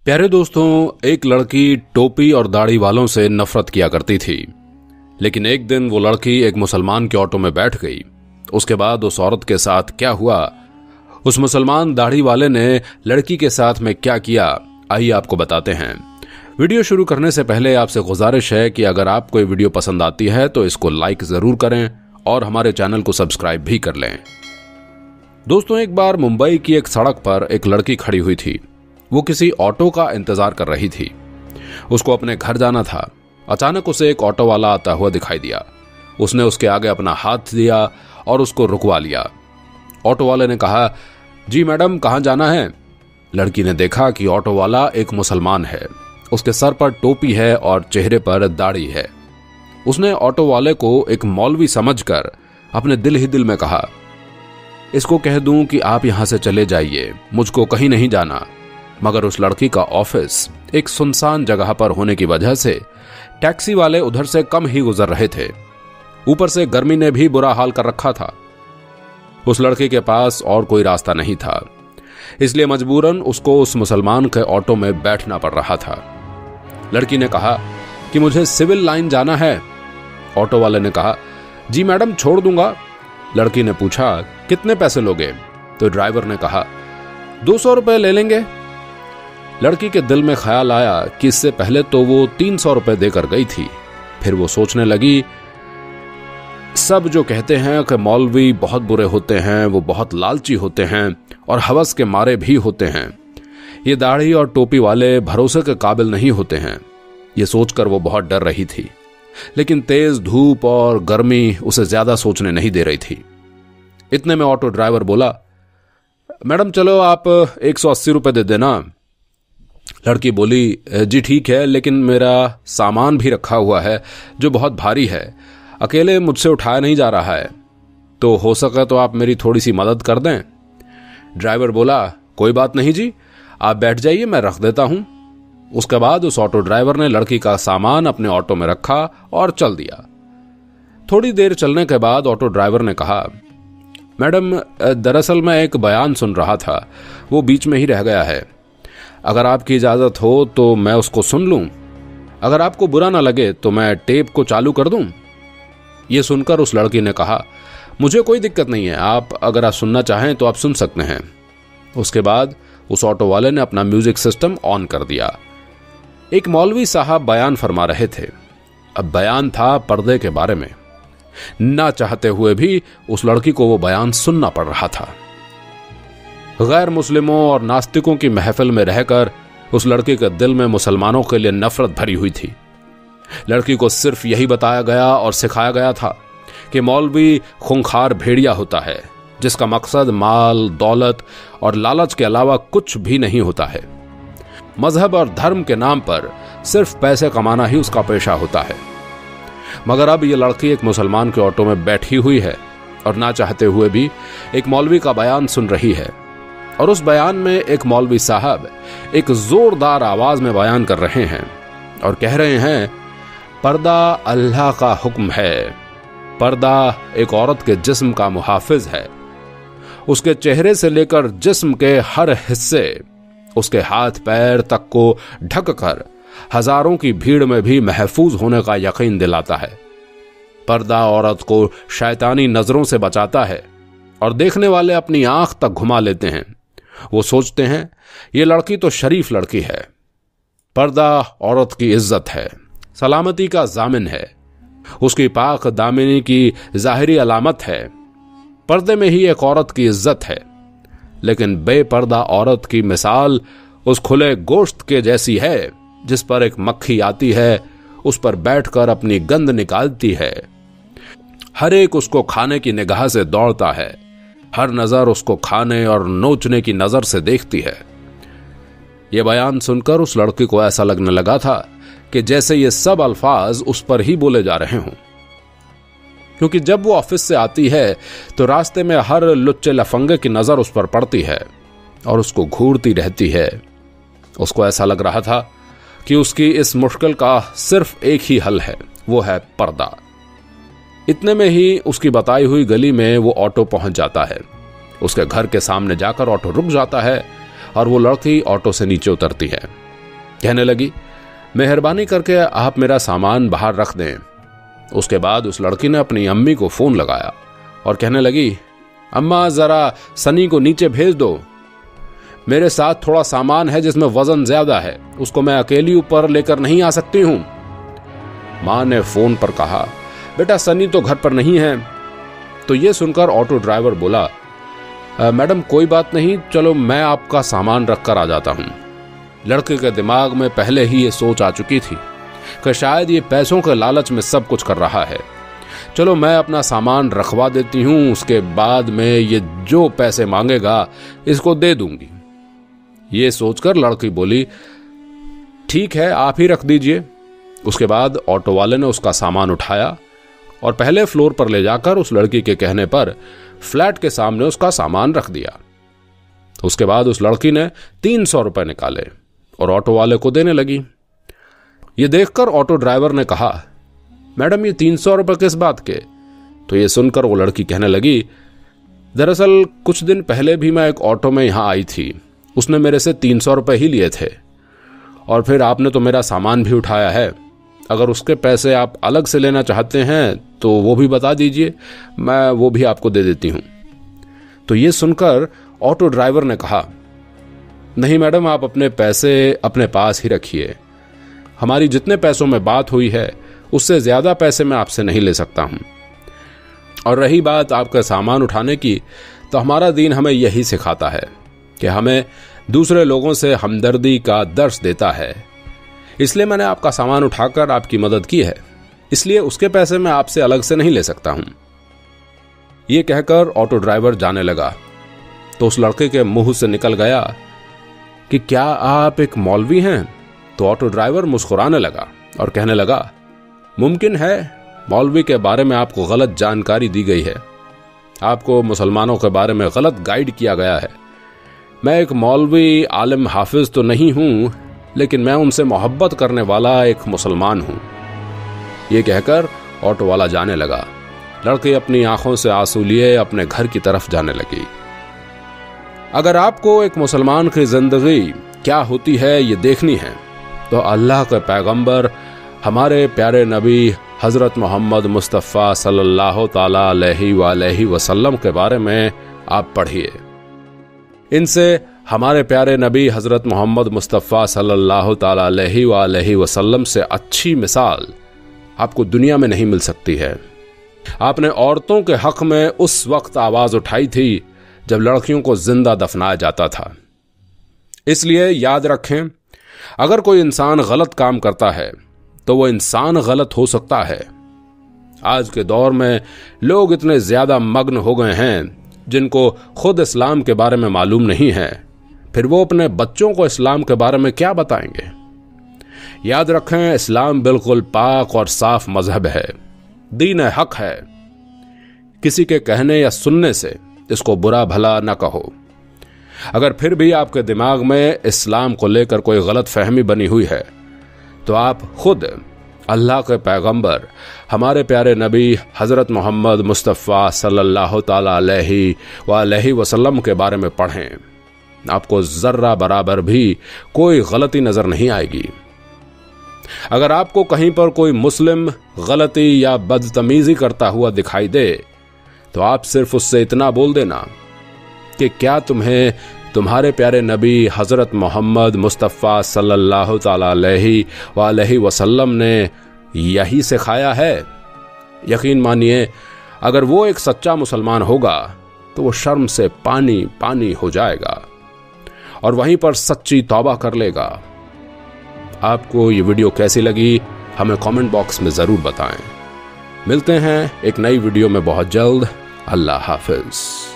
प्यारे दोस्तों, एक लड़की टोपी और दाढ़ी वालों से नफरत किया करती थी। लेकिन एक दिन वो लड़की एक मुसलमान के ऑटो में बैठ गई। उसके बाद उस औरत के साथ क्या हुआ, उस मुसलमान दाढ़ी वाले ने लड़की के साथ में क्या किया, आइए आपको बताते हैं। वीडियो शुरू करने से पहले आपसे गुजारिश है कि अगर आपको ये वीडियो पसंद आती है तो इसको लाइक जरूर करें और हमारे चैनल को सब्सक्राइब भी कर लें। दोस्तों, एक बार मुंबई की एक सड़क पर एक लड़की खड़ी हुई थी। वो किसी ऑटो का इंतजार कर रही थी। उसको अपने घर जाना था। अचानक उसे एक ऑटो वाला आता हुआ दिखाई दिया। उसने उसके आगे अपना हाथ दिया और उसको रुकवा लिया। ऑटो वाले ने कहा, जी मैडम, कहां जाना है? लड़की ने देखा कि ऑटो वाला एक मुसलमान है। उसके सर पर टोपी है और चेहरे पर दाढ़ी है। उसने ऑटो वाले को एक मौलवी समझकर अपने दिल ही दिल में कहा, इसको कह दूं कि आप यहां से चले जाइए, मुझको कहीं नहीं जाना। मगर उस लड़की का ऑफिस एक सुनसान जगह पर होने की वजह से टैक्सी वाले उधर से कम ही गुजर रहे थे। ऊपर से गर्मी ने भी बुरा हाल कर रखा था। उस लड़की के पास और कोई रास्ता नहीं था, इसलिए मजबूरन उसको उस मुसलमान के ऑटो में बैठना पड़ रहा था। लड़की ने कहा कि मुझे सिविल लाइन जाना है। ऑटो वाले ने कहा, जी मैडम, छोड़ दूंगा। लड़की ने पूछा, कितने पैसे लोगे? तो ड्राइवर ने कहा, 200 रुपए ले लेंगे। लड़की के दिल में ख्याल आया कि इससे पहले तो वो 300 रुपए देकर गई थी। फिर वो सोचने लगी, सब जो कहते हैं कि मौलवी बहुत बुरे होते हैं, वो बहुत लालची होते हैं और हवस के मारे भी होते हैं। ये दाढ़ी और टोपी वाले भरोसे के काबिल नहीं होते हैं। ये सोचकर वो बहुत डर रही थी। लेकिन तेज धूप और गर्मी उसे ज्यादा सोचने नहीं दे रही थी। इतने में ऑटो ड्राइवर बोला, मैडम चलो आप 180 रुपए दे देना। लड़की बोली, जी ठीक है, लेकिन मेरा सामान भी रखा हुआ है जो बहुत भारी है, अकेले मुझसे उठाया नहीं जा रहा है, तो हो सके तो आप मेरी थोड़ी सी मदद कर दें। ड्राइवर बोला, कोई बात नहीं जी, आप बैठ जाइए, मैं रख देता हूं। उसके बाद उस ऑटो ड्राइवर ने लड़की का सामान अपने ऑटो में रखा और चल दिया। थोड़ी देर चलने के बाद ऑटो ड्राइवर ने कहा, मैडम, दरअसल मैं एक बयान सुन रहा था, वो बीच में ही रह गया है। अगर आपकी इजाजत हो तो मैं उसको सुन लूं। अगर आपको बुरा ना लगे तो मैं टेप को चालू कर दूं। यह सुनकर उस लड़की ने कहा, मुझे कोई दिक्कत नहीं है, अगर आप सुनना चाहें तो आप सुन सकते हैं। उसके बाद उस ऑटो वाले ने अपना म्यूजिक सिस्टम ऑन कर दिया। एक मौलवी साहब बयान फरमा रहे थे। अब बयान था पर्दे के बारे में। ना चाहते हुए भी उस लड़की को वो बयान सुनना पड़ रहा था। गैर मुस्लिमों और नास्तिकों की महफिल में रहकर उस लड़की के दिल में मुसलमानों के लिए नफरत भरी हुई थी। लड़की को सिर्फ यही बताया गया और सिखाया गया था कि मौलवी खूंखार भेड़िया होता है, जिसका मकसद माल, दौलत और लालच के अलावा कुछ भी नहीं होता है। मजहब और धर्म के नाम पर सिर्फ पैसे कमाना ही उसका पेशा होता है। मगर अब यह लड़की एक मुसलमान के ऑटो में बैठी हुई है और ना चाहते हुए भी एक मौलवी का बयान सुन रही है। और उस बयान में एक मौलवी साहब एक जोरदार आवाज में बयान कर रहे हैं और कह रहे हैं, पर्दा अल्लाह का हुक्म है। पर्दा एक औरत के जिस्म का मुहाफिज है। उसके चेहरे से लेकर जिस्म के हर हिस्से, उसके हाथ पैर तक को ढककर हजारों की भीड़ में भी महफूज होने का यकीन दिलाता है। पर्दा औरत को शैतानी नजरों से बचाता है और देखने वाले अपनी आंख तक घुमा लेते हैं। वो सोचते हैं, ये लड़की तो शरीफ लड़की है। पर्दा औरत की इज्जत है, सलामती का जामिन है, उसकी पाक दामिनी की जाहिरी अलामत है। पर्दे में ही एक औरत की इज्जत है। लेकिन बेपर्दा औरत की मिसाल उस खुले गोश्त के जैसी है जिस पर एक मक्खी आती है, उस पर बैठकर अपनी गंध निकालती है। हर एक उसको खाने की निगाह से दौड़ता है। हर नजर उसको खाने और नोचने की नजर से देखती है। यह बयान सुनकर उस लड़की को ऐसा लगने लगा था कि जैसे ये सब अल्फाज उस पर ही बोले जा रहे हों। क्योंकि जब वो ऑफिस से आती है तो रास्ते में हर लुच्चे लफंगे की नजर उस पर पड़ती है और उसको घूरती रहती है। उसको ऐसा लग रहा था कि उसकी इस मुश्किल का सिर्फ एक ही हल है, वो है पर्दा। इतने में ही उसकी बताई हुई गली में वो ऑटो पहुंच जाता है। उसके घर के सामने जाकर ऑटो रुक जाता है और वो लड़की ऑटो से नीचे उतरती है। कहने लगी, मेहरबानी करके आप मेरा सामान बाहर रख दें। उसके बाद उस लड़की ने अपनी अम्मी को फोन लगाया और कहने लगी, अम्मा जरा सनी को नीचे भेज दो, मेरे साथ थोड़ा सामान है जिसमें वजन ज्यादा है, उसको मैं अकेली ऊपर लेकर नहीं आ सकती हूं। मां ने फोन पर कहा, बेटा सनी तो घर पर नहीं है। तो ये सुनकर ऑटो ड्राइवर बोला, मैडम कोई बात नहीं, चलो मैं आपका सामान रखकर आ जाता हूं। लड़के के दिमाग में पहले ही ये सोच आ चुकी थी कि शायद ये पैसों के लालच में सब कुछ कर रहा है। चलो मैं अपना सामान रखवा देती हूं, उसके बाद में ये जो पैसे मांगेगा इसको दे दूंगी। ये सोचकर लड़की बोली, ठीक है आप ही रख दीजिए। उसके बाद ऑटो वाले ने उसका सामान उठाया और पहले फ्लोर पर ले जाकर उस लड़की के कहने पर फ्लैट के सामने उसका सामान रख दिया। उसके बाद उस लड़की ने 300 रुपए निकाले और ऑटो वाले को देने लगी। ये देखकर ऑटो ड्राइवर ने कहा, मैडम ये 300 रुपए किस बात के? तो ये सुनकर वो लड़की कहने लगी, दरअसल कुछ दिन पहले भी मैं एक ऑटो में यहां आई थी, उसने मेरे से 300 रुपए ही लिए थे और फिर आपने तो मेरा सामान भी उठाया है। अगर उसके पैसे आप अलग से लेना चाहते हैं तो वो भी बता दीजिए, मैं वो भी आपको दे देती हूं। तो ये सुनकर ऑटो ड्राइवर ने कहा, नहीं मैडम आप अपने पैसे अपने पास ही रखिए, हमारी जितने पैसों में बात हुई है उससे ज्यादा पैसे मैं आपसे नहीं ले सकता हूं। और रही बात आपका सामान उठाने की, तो हमारा दीन हमें यही सिखाता है कि हमें दूसरे लोगों से हमदर्दी का दर्स देता है, इसलिए मैंने आपका सामान उठाकर आपकी मदद की है, इसलिए उसके पैसे मैं आपसे अलग से नहीं ले सकता हूं। यह कहकर ऑटो ड्राइवर जाने लगा तो उस लड़के के मुंह से निकल गया कि क्या आप एक मौलवी हैं? तो ऑटो ड्राइवर मुस्कुराने लगा और कहने लगा, मुमकिन है मौलवी के बारे में आपको गलत जानकारी दी गई है, आपको मुसलमानों के बारे में गलत गाइड किया गया है। मैं एक मौलवी आलिम हाफिज तो नहीं हूं, लेकिन मैं उनसे मोहब्बत करने वाला एक मुसलमान हूं। यह कहकर ऑटो वाला जाने लगा। लड़की अपनी आंखों से आंसू लिए अपने घर की तरफ जाने लगी। अगर आपको एक मुसलमान की जिंदगी क्या होती है ये देखनी है तो अल्लाह के पैगंबर हमारे प्यारे नबी हजरत मोहम्मद मुस्तफ़ा सल्लल्लाहु ताला अलैहि वसल्लम के बारे में आप पढ़िए। इनसे हमारे प्यारे नबी हजरत मोहम्मद मुस्तफ़ा सल्लल्लाहु ताला अलैहि वसल्लम से अच्छी मिसाल आपको दुनिया में नहीं मिल सकती है। आपने औरतों के हक में उस वक्त आवाज उठाई थी जब लड़कियों को जिंदा दफनाया जाता था। इसलिए याद रखें, अगर कोई इंसान गलत काम करता है तो वो इंसान गलत हो सकता है। आज के दौर में लोग इतने ज्यादा मग्न हो गए हैं जिनको खुद इस्लाम के बारे में मालूम नहीं है, फिर वो अपने बच्चों को इस्लाम के बारे में क्या बताएंगे। याद रखें, इस्लाम बिल्कुल पाक और साफ मजहब है, दीन हक है। किसी के कहने या सुनने से इसको बुरा भला न कहो। अगर फिर भी आपके दिमाग में इस्लाम को लेकर कोई गलत फहमी बनी हुई है तो आप खुद अल्लाह के पैगंबर हमारे प्यारे नबी हजरत मोहम्मद मुस्तफ़ा सल्लल्लाहु ताला अलैहि वसल्लम के बारे में पढ़ें। आपको जर्रा बराबर भी कोई गलती नजर नहीं आएगी। अगर आपको कहीं पर कोई मुस्लिम गलती या बदतमीजी करता हुआ दिखाई दे तो आप सिर्फ उससे इतना बोल देना कि क्या तुम्हें तुम्हारे प्यारे नबी हजरत मोहम्मद मुस्तफ़ा सल्लल्लाहु ताला अलैहि वसल्लम ने यही सिखाया है। यकीन मानिए, अगर वो एक सच्चा मुसलमान होगा तो वो शर्म से पानी पानी हो जाएगा और वहीं पर सच्ची तौबा कर लेगा। आपको ये वीडियो कैसी लगी हमें कमेंट बॉक्स में जरूर बताएं। मिलते हैं एक नई वीडियो में बहुत जल्द। अल्लाह हाफिज।